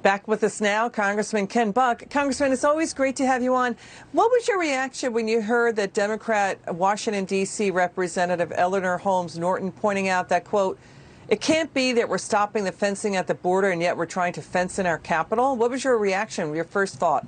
Back with us now, Congressman Ken Buck. Congressman, it's always great to have you on. What was your reaction when you heard that Democrat Washington, D.C. Representative Eleanor Holmes Norton pointing out that, quote, it can't be that we're stopping the fencing at the border and yet we're trying to fence in our capital? What was your reaction, your first thought?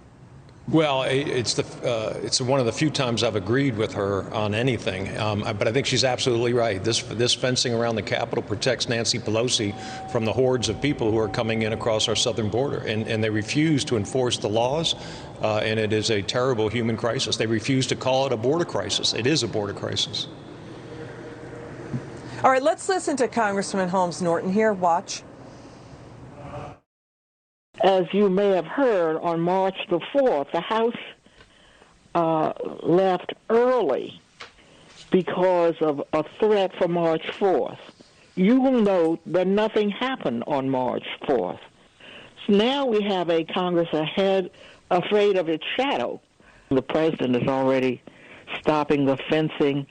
Well, it's one of the few times I've agreed with her on anything, but I think she's absolutely right. This fencing around the Capitol protects Nancy Pelosi from the hordes of people who are coming in across our southern border, and they refuse to enforce the laws, and it is a terrible human crisis. They refuse to call it a border crisis. It is a border crisis. All right, let's listen to Congressman Holmes Norton here. Watch. As you may have heard, on March the 4th, the House left early because of a threat for March 4th. You will note that nothing happened on March 4th. So now we have a Congress ahead, afraid of its shadow. The president is already stopping the fencing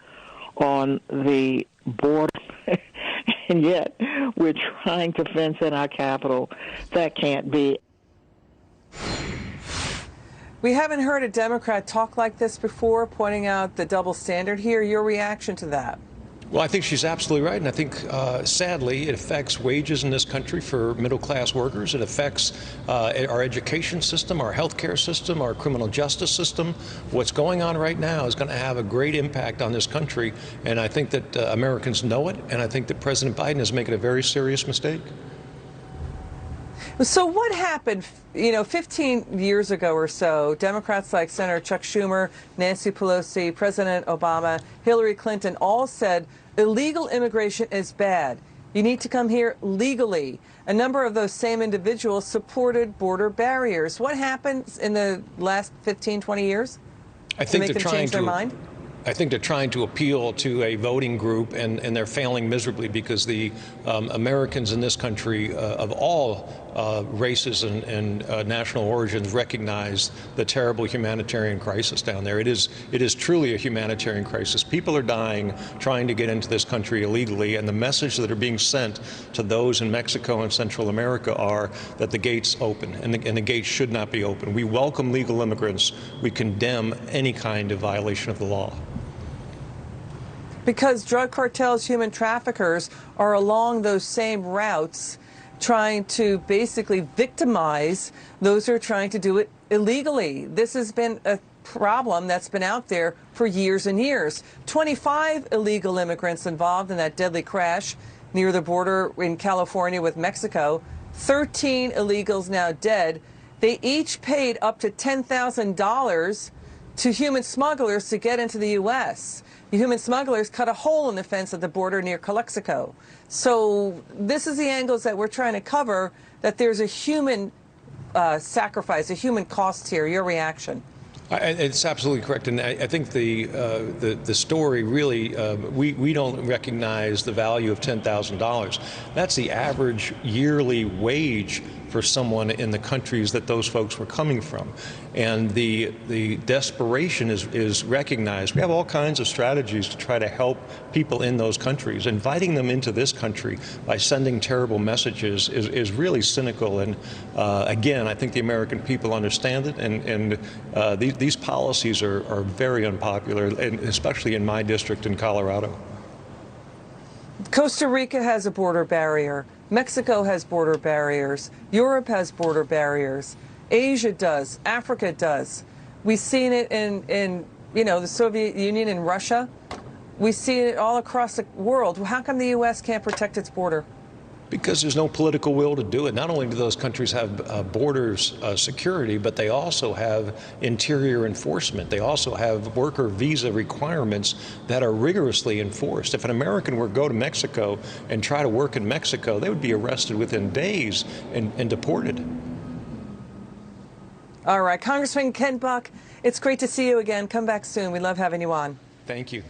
on the border, and yet we're trying to fence in our capital. That can't be. We haven't heard a Democrat talk like this before, pointing out the double standard here. Your reaction to that? Well, I think she's absolutely right, and I think, sadly, it affects wages in this country for middle-class workers. It affects our education system, our health care system, our criminal justice system. What's going on right now is going to have a great impact on this country, and I think that Americans know it, and I think that President Biden is making a very serious mistake. So what happened, 15 years ago or so? Democrats like Senator Chuck Schumer, Nancy Pelosi, President Obama, Hillary Clinton all said illegal immigration is bad. You need to come here legally. A number of those same individuals supported border barriers. What happened in the last 15, 20 years to make them change their mind? I think they're trying to appeal to a voting group, and they're failing miserably because the Americans in this country of all races and national origins recognize the terrible humanitarian crisis down there. It is truly a humanitarian crisis. People are dying trying to get into this country illegally, and the message that are being sent to those in Mexico and Central America are that the gates open, and the gates should not be open. We welcome legal immigrants. We condemn any kind of violation of the law. Because drug cartels, human traffickers are along those same routes trying to basically victimize those who are trying to do it illegally. This has been a problem that's been out there for years and years. 25 illegal immigrants involved in that deadly crash near the border in California with Mexico. 13 illegals now dead. They each paid up to $10,000 to human smugglers to get into the U.S. The human smugglers cut a hole in the fence at the border near Calexico. So this is the angles that we're trying to cover, that there's a human sacrifice, a human cost here. Your reaction? It's absolutely correct, and I think the story really we don't recognize the value of $10,000. That's the average yearly wage for someone in the countries that those folks were coming from, and the desperation is recognized. We have all kinds of strategies to try to help people in those countries. Inviting them into this country by sending terrible messages is really cynical, and again, I think the American people understand it, and these policies are very unpopular, and especially in my district in Colorado. Costa Rica has a border barrier. Mexico has border barriers. Europe has border barriers. Asia does. Africa does. We've seen it in the Soviet Union and Russia. We see it all across the world. How come the U.S. can't protect its border? Because there's no political will to do it. Not only do those countries have borders security, but they also have interior enforcement. They also have worker visa requirements that are rigorously enforced. If an American were to go to Mexico and try to work in Mexico, they would be arrested within days and deported. All right, Congressman Ken Buck, it's great to see you again. Come back soon. We love having you on. Thank you.